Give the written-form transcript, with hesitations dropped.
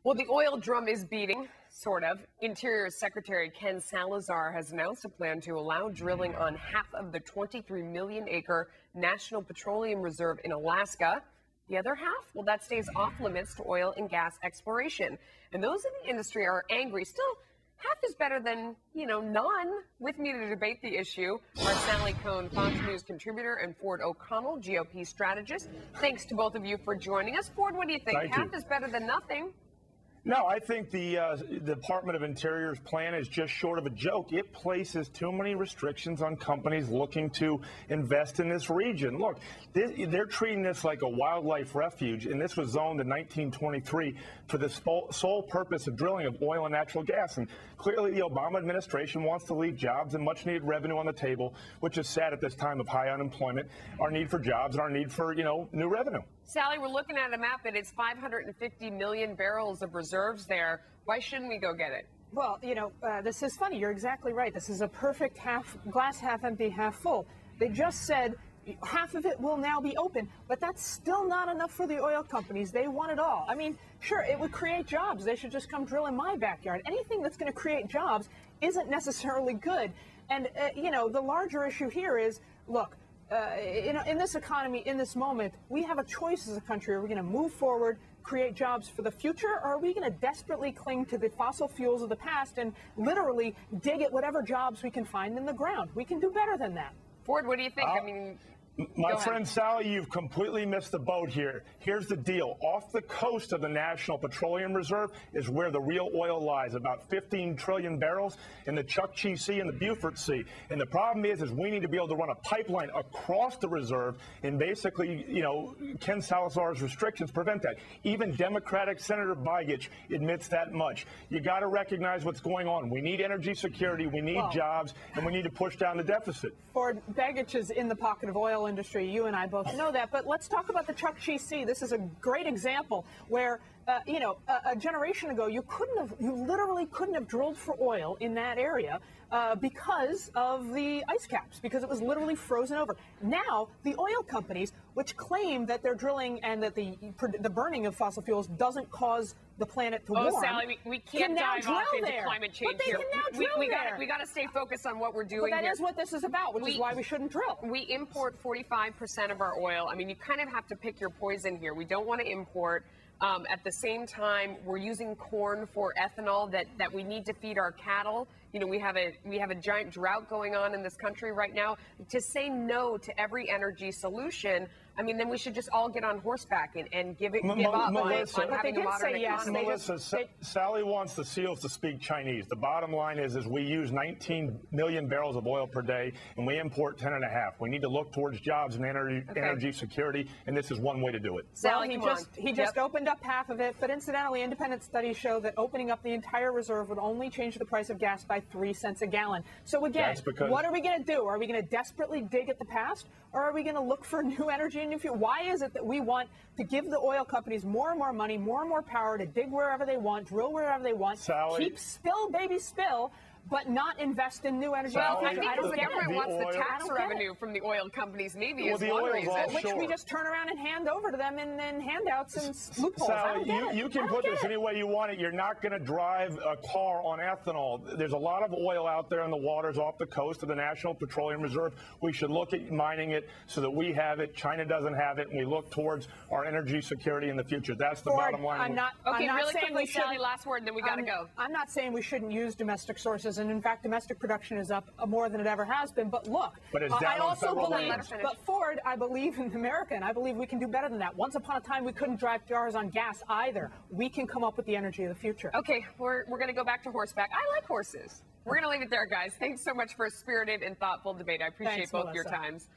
Well, the oil drum is beating, sort of. Interior Secretary Ken Salazar has announced a plan to allow drilling on half of the 23 million acre National Petroleum Reserve in Alaska. The other half, well, that stays off limits to oil and gas exploration. And those in the industry are angry. Still, half is better than, none. With me to debate the issue are Sally Kohn, Fox News contributor, and Ford O'Connell, GOP strategist. Thanks to both of you for joining us. Ford, what do you think? Half is better than nothing. No, I think the Department of Interior's plan is just short of a joke. It places too many restrictions on companies looking to invest in this region. Look, they're treating this like a wildlife refuge, and this was zoned in 1923 for the sole purpose of drilling of oil and natural gas. And clearly the Obama administration wants to leave jobs and much-needed revenue on the table, which is sad at this time of high unemployment, our need for jobs and our need for, new revenue. Sally, we're looking at a map, and it's 550 million barrels of reserves there. Why shouldn't we go get it? Well, this is funny. You're exactly right. This is a perfect glass half empty, half full. They just said half of it will now be open, but that's still not enough for the oil companies. They want it all. I mean, sure, it would create jobs. They should just come drill in my backyard. Anything that's going to create jobs isn't necessarily good. And, the larger issue here is, look, in this economy, in this moment, we have a choice as a country. Are we going to move forward, create jobs for the future, or are we going to desperately cling to the fossil fuels of the past and literally dig at whatever jobs we can find in the ground? We can do better than that. Ford, what do you think? My friend Sally, you've completely missed the boat here. Here's the deal. Off the coast of the National Petroleum Reserve is where the real oil lies, about 15 trillion barrels in the Chukchi Sea and the Beaufort Sea. And the problem is we need to be able to run a pipeline across the reserve, and basically, Ken Salazar's restrictions prevent that. Even Democratic Senator Begich admits that much. You got to recognize what's going on. We need energy security, we need jobs, and we need to push down the deficit. Ford, Begich is in the pocket of oil industry. You and I both know that. But let's talk about the Chukchi Sea. This is a great example where, a generation ago, you literally couldn't have drilled for oil in that area because of the ice caps, because it was literally frozen over. Now, the oil companies, which claim that they're drilling and that the burning of fossil fuels doesn't cause the planet to warm. Oh, Sally, we can't dive off into climate change here. We got to stay focused on what we're doing. But that is what this is about, which is why we shouldn't drill. We import 45% of our oil. I mean, you kind of have to pick your poison here. We don't want to import. At the same time, we're using corn for ethanol that we need to feed our cattle. We have a giant drought going on in this country right now. To say no to every energy solution, I mean, then we should just all get on horseback and give up on having a modern economy. Melissa, Sally wants the seals to speak Chinese. The bottom line is we use 19 million barrels of oil per day, and we import 10.5. We need to look towards jobs and energy security, and this is one way to do it. Sally, he just opened up half of it, but incidentally, independent studies show that opening up the entire reserve would only change the price of gas by 3 cents a gallon. So again, what are we going to do? Are we going to desperately dig at the past, or are we going to look for new energy and new fuel? Why is it that we want to give the oil companies more and more money, more and more power to dig wherever they want, drill wherever they want, keep spill, baby, spill, but not invest in new energy? Well, I think the government wants the tax revenue from the oil companies. Maybe is one reason. Which we just turn around and hand over to them in handouts and loopholes. Sally, you can put this any way you want it. You're not going to drive a car on ethanol. There's a lot of oil out there in the waters off the coast of the National Petroleum Reserve. We should look at mining it so that we have it, China doesn't have it, and we look towards our energy security in the future. That's the bottom line. I'm not really saying quickly, Sally, last word, and then we got to go. I'm not saying we shouldn't use domestic sources. And in fact, domestic production is up more than it ever has been. But look, I also believe, but Ford, I believe in America, and I believe we can do better than that. Once upon a time, we couldn't drive cars on gas either. We can come up with the energy of the future. Okay, we're going to go back to horseback. I like horses. We're going to leave it there, guys. Thanks so much for a spirited and thoughtful debate. I appreciate both your times.